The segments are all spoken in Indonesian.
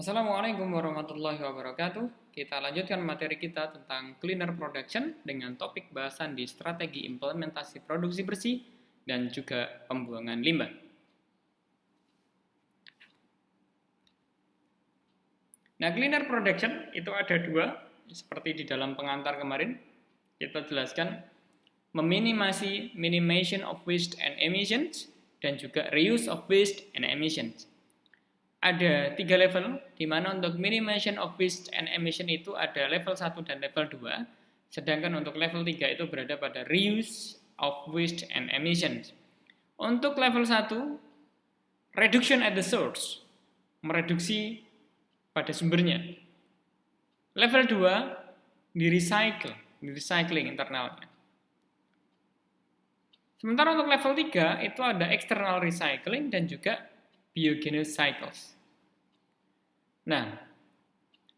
Assalamualaikum warahmatullahi wabarakatuh. Kita lanjutkan materi kita tentang cleaner production dengan topik bahasan di strategi implementasi produksi bersih dan juga pembuangan limbah. Nah, cleaner production itu ada dua, seperti di dalam pengantar kemarin. Kita jelaskan minimization of waste and emissions dan juga reuse of waste and emissions. Ada 3 level, di mana untuk minimization of waste and emission itu ada level 1 dan level 2, sedangkan untuk level 3 itu berada pada reuse of waste and emissions. Untuk level 1, reduction at the source, mereduksi pada sumbernya. Level 2, recycling internalnya. Sementara untuk level 3 itu ada external recycling dan juga biogenesis cycles. Nah,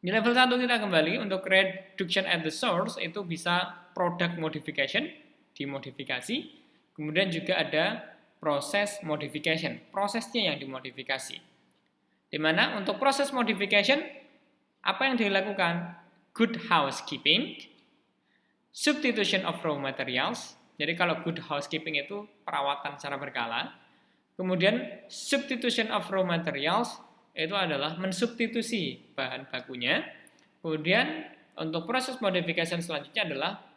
di level 1 kita kembali untuk reduction at the source itu bisa product modification, dimodifikasi, kemudian juga ada proses modification, prosesnya yang dimodifikasi. Di mana untuk proses modification apa yang dilakukan? Good housekeeping, substitution of raw materials. Jadi kalau good housekeeping itu perawatan secara berkala. Kemudian substitution of raw materials itu adalah mensubstitusi bahan bakunya. Kemudian untuk proses modification selanjutnya adalah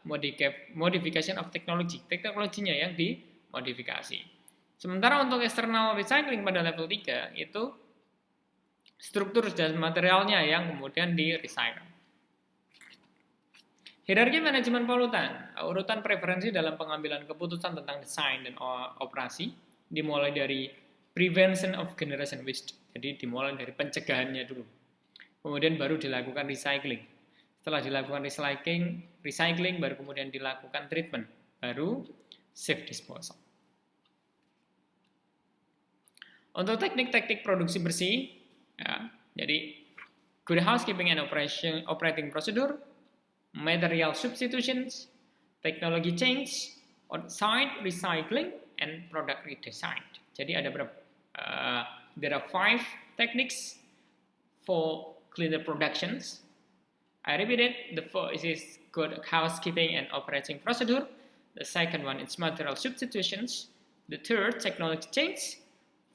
modification of technology. Teknologinya yang dimodifikasi. Sementara untuk external recycling pada level 3 itu struktur dan materialnya yang kemudian di-recycle. Hierarki manajemen polutan, urutan preferensi dalam pengambilan keputusan tentang desain dan operasi, dimulai dari prevention of generation waste. Jadi dimulai dari pencegahannya dulu. Kemudian baru dilakukan recycling. Setelah dilakukan recycling baru kemudian dilakukan treatment. Baru safe disposal. Untuk teknik-teknik produksi bersih, ya, jadi good housekeeping and operating procedure, material substitutions, technology change, on-site recycling, and product redesign. Jadi ada berapa? There are 5 techniques for cleaner productions. I repeat it. The first is good housekeeping and operating procedure. The second one is material substitutions. The third, technology change.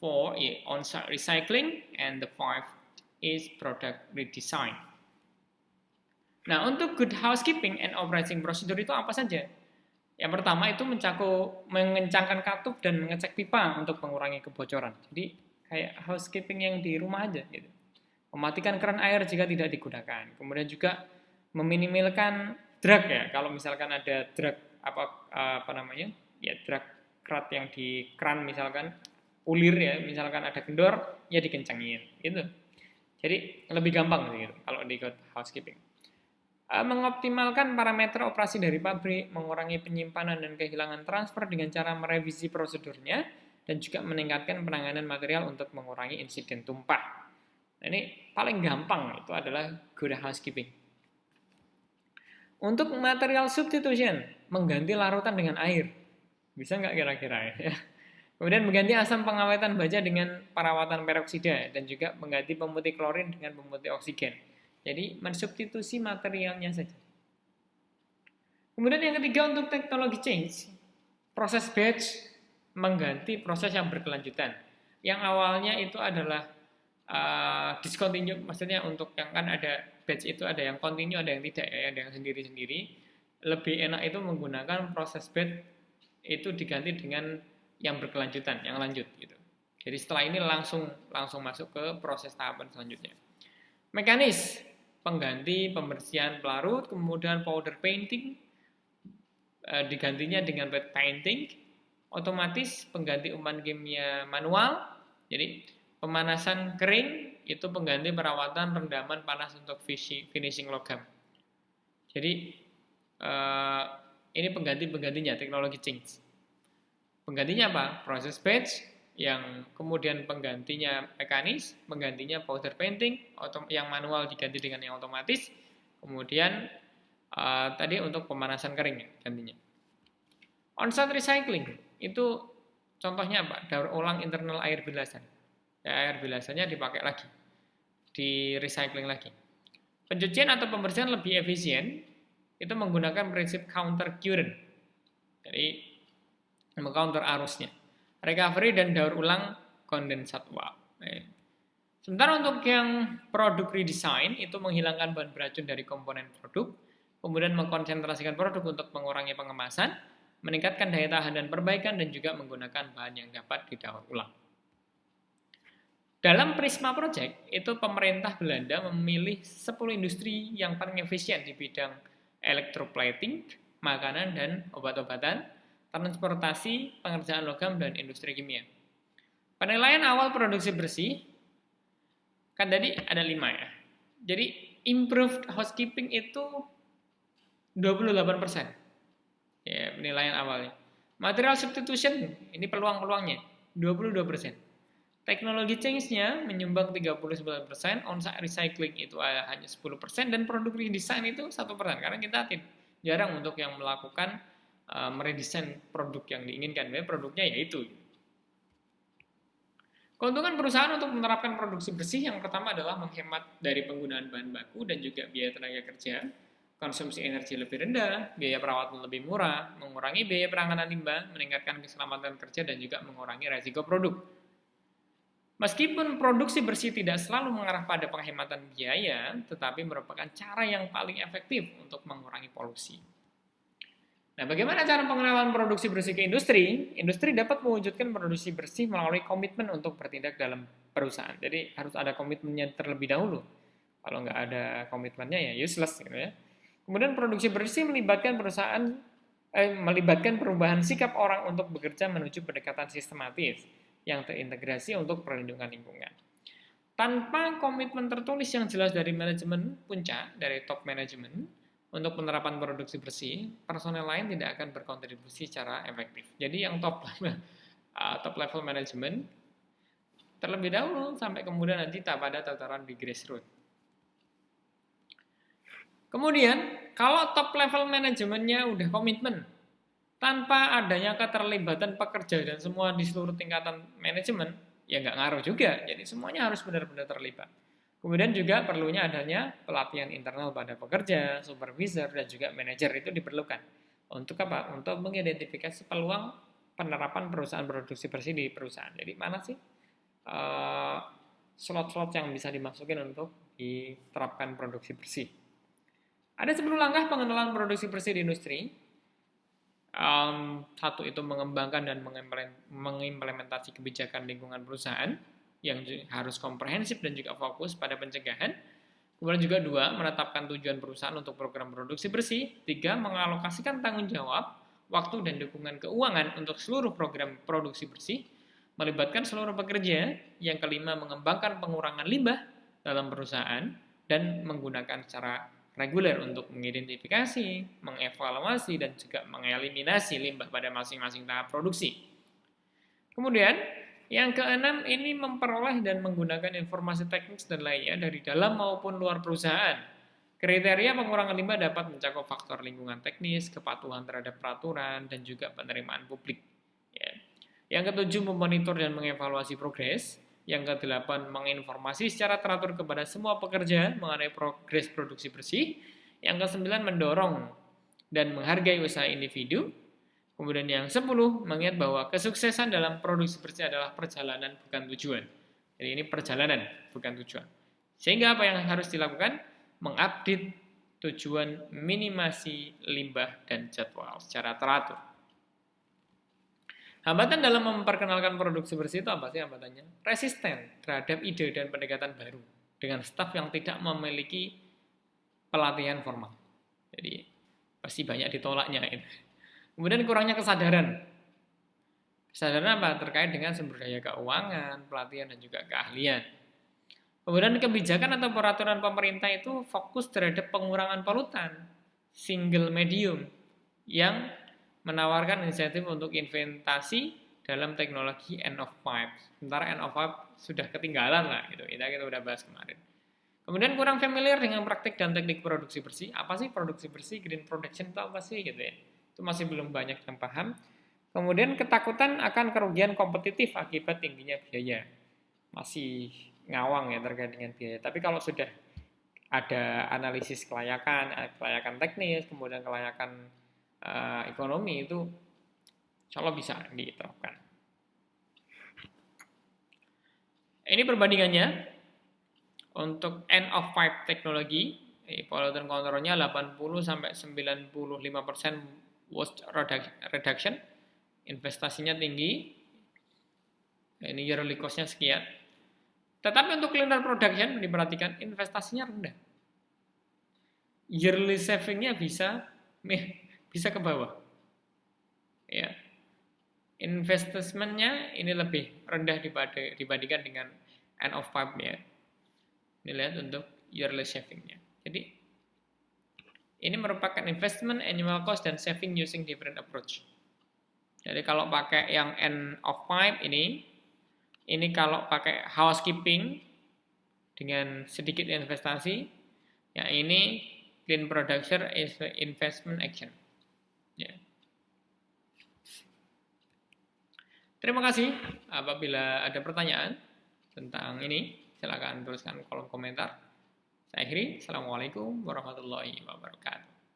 4 is on-site recycling. And the 5 is product redesign. Nah, untuk good housekeeping and operating procedure itu apa saja? Yang pertama itu mengencangkan katup dan mengecek pipa untuk mengurangi kebocoran. Jadi kayak housekeeping yang di rumah aja gitu. Mematikan keran air jika tidak digunakan. Kemudian juga meminimalkan drag ya. Kalau misalkan ada drag drag kerat yang di keran misalkan ulir ya, misalkan ada kendor ya dikencangin gitu. Jadi lebih gampang gitu kalau di good housekeeping. Mengoptimalkan parameter operasi dari pabrik, mengurangi penyimpanan dan kehilangan transfer dengan cara merevisi prosedurnya, dan juga meningkatkan penanganan material untuk mengurangi insiden tumpah. Nah, ini paling gampang itu adalah good housekeeping. Untuk material substitution, mengganti larutan dengan air. Bisa nggak kira-kira ya? Kemudian mengganti asam pengawetan baja dengan perawatan peroksida, dan juga mengganti pemutih klorin dengan pemutih oksigen. Jadi mensubstitusi materialnya saja. Kemudian yang ketiga untuk teknologi change, proses batch mengganti proses yang berkelanjutan. Yang awalnya itu adalah discontinue, maksudnya untuk yang kan ada batch itu ada yang continue, ada yang tidak ya, ada yang sendiri-sendiri. Lebih enak itu menggunakan proses batch itu diganti dengan yang berkelanjutan, yang lanjut gitu. Jadi setelah ini langsung masuk ke proses tahapan selanjutnya. Mekanis pengganti pembersihan pelarut, kemudian powder painting, digantinya dengan wet painting, otomatis pengganti umpan kimia manual, jadi pemanasan kering itu pengganti perawatan rendaman panas untuk finishing logam. Jadi ini penggantinya teknologi change. Penggantinya apa? Proses batch, yang kemudian penggantinya mekanis, penggantinya powder painting, yang manual diganti dengan yang otomatis, kemudian tadi untuk pemanasan kering gantinya. On-site recycling itu contohnya apa? Daur ulang internal air bilasan. Ya, air bilasannya dipakai lagi. di recycling lagi. Pencucian atau pembersihan lebih efisien itu menggunakan prinsip counter current. Jadi mengcounter arusnya. Recovery dan daur ulang kondensat uap. Sementara untuk yang produk redesign itu menghilangkan bahan beracun dari komponen produk, kemudian mengkonsentrasikan produk untuk mengurangi pengemasan, meningkatkan daya tahan dan perbaikan, dan juga menggunakan bahan yang dapat didaur ulang. Dalam Prisma Project, itu pemerintah Belanda memilih 10 industri yang paling efisien di bidang electroplating, makanan dan obat-obatan, transportasi, pengerjaan logam, dan industri kimia. Penilaian awal produksi bersih, kan tadi ada 5 ya. Jadi improved housekeeping itu 28%. Ya, penilaian awalnya. Material substitution, ini peluang-peluangnya, 22%. Teknologi change-nya menyumbang 39%, on-site recycling itu hanya 10%, dan produk redesign itu 1%. Karena kita jarang untuk yang melakukan meredesain produk yang diinginkan. Produknya yaitu. Keuntungan perusahaan untuk menerapkan produksi bersih yang pertama adalah menghemat dari penggunaan bahan baku dan juga biaya tenaga kerja, konsumsi energi lebih rendah, biaya perawatan lebih murah, mengurangi biaya penanganan limbah, meningkatkan keselamatan kerja, dan juga mengurangi risiko produk. Meskipun produksi bersih tidak selalu mengarah pada penghematan biaya, tetapi merupakan cara yang paling efektif untuk mengurangi polusi. Nah, bagaimana cara pengenalan produksi bersih ke industri? Industri dapat mewujudkan produksi bersih melalui komitmen untuk bertindak dalam perusahaan. Jadi harus ada komitmennya terlebih dahulu. Kalau nggak ada komitmennya ya useless gitu ya. Kemudian produksi bersih melibatkan perubahan sikap orang untuk bekerja menuju pendekatan sistematis yang terintegrasi untuk perlindungan lingkungan. Tanpa komitmen tertulis yang jelas dari manajemen puncak, dari top manajemen, untuk penerapan produksi bersih, personel lain tidak akan berkontribusi secara efektif. Jadi yang top level manajemen terlebih dahulu sampai kemudian nanti pada tataran di grassroots. Kemudian, kalau top level manajemennya udah komitmen, tanpa adanya keterlibatan pekerja dan semua di seluruh tingkatan manajemen, ya nggak ngaruh juga. Jadi semuanya harus benar-benar terlibat. Kemudian juga perlunya adanya pelatihan internal pada pekerja, supervisor, dan juga manajer itu diperlukan. Untuk apa? Untuk mengidentifikasi peluang penerapan perusahaan produksi bersih di perusahaan. Jadi mana sih slot-slot yang bisa dimasukin untuk diterapkan produksi bersih. Ada 10 langkah pengenalan produksi bersih di industri. Satu itu mengembangkan dan mengimplementasi kebijakan lingkungan perusahaan yang harus komprehensif dan juga fokus pada pencegahan. Kemudian juga 2, menetapkan tujuan perusahaan untuk program produksi bersih. 3, mengalokasikan tanggung jawab, waktu dan dukungan keuangan untuk seluruh program produksi bersih, melibatkan seluruh pekerja. Yang 5, mengembangkan pengurangan limbah dalam perusahaan dan menggunakan cara reguler untuk mengidentifikasi, mengevaluasi, dan juga mengeliminasi limbah pada masing-masing tahap produksi. Kemudian, yang ke-6 ini memperoleh dan menggunakan informasi teknis dan lainnya dari dalam maupun luar perusahaan. Kriteria pengurangan limbah dapat mencakup faktor lingkungan teknis, kepatuhan terhadap peraturan, dan juga penerimaan publik. Yang ke-7, memonitor dan mengevaluasi progres. Yang ke-8, menginformasi secara teratur kepada semua pekerja mengenai progres produksi bersih. Yang ke-9, mendorong dan menghargai usaha individu. Kemudian yang 10, mengingat bahwa kesuksesan dalam produksi bersih adalah perjalanan bukan tujuan. Jadi ini perjalanan bukan tujuan. Sehingga apa yang harus dilakukan? Mengupdate tujuan minimasi limbah dan jadwal secara teratur. Hambatan dalam memperkenalkan produksi bersih itu apa sih hambatannya? Resisten terhadap ide dan pendekatan baru dengan staf yang tidak memiliki pelatihan formal. Jadi pasti banyak ditolaknya. Kemudian kurangnya kesadaran. Kesadaran apa? Terkait dengan sumber daya keuangan, pelatihan, dan juga keahlian. Kemudian kebijakan atau peraturan pemerintah itu fokus terhadap pengurangan polutan, single medium, yang menawarkan insentif untuk investasi dalam teknologi end of pipe. Sementara end of pipe sudah ketinggalan lah gitu. Kita udah bahas kemarin. Kemudian kurang familiar dengan praktik dan teknik produksi bersih. Apa sih produksi bersih? Green production itu apa sih gitu ya? Itu masih belum banyak yang paham. Kemudian ketakutan akan kerugian kompetitif akibat tingginya biaya. Masih ngawang ya terkait dengan biaya. Tapi kalau sudah ada analisis kelayakan teknis, kemudian kelayakan ekonomi itu insya Allah bisa diterapkan. Ini perbandingannya untuk end of pipe teknologi, pollutant controlnya 80-95% waste reduction, investasinya tinggi, ini yearly cost-nya sekian. Tetapi untuk cleaner production diperhatikan investasinya rendah. Yearly saving-nya bisa ke bawah. Ya. Investment-nya ini lebih rendah dibandingkan dengan end of pipe ya. Ini lihat untuk yearly saving-nya. Jadi ini merupakan investment, annual cost, dan saving using different approach. Jadi kalau pakai yang end of pipe ini kalau pakai housekeeping dengan sedikit investasi, ya ini clean production is investment action. Ya. Terima kasih. Apabila ada pertanyaan tentang ini, silakan tuliskan kolom komentar. Saya akhiri. Assalamualaikum warahmatullahi wabarakatuh.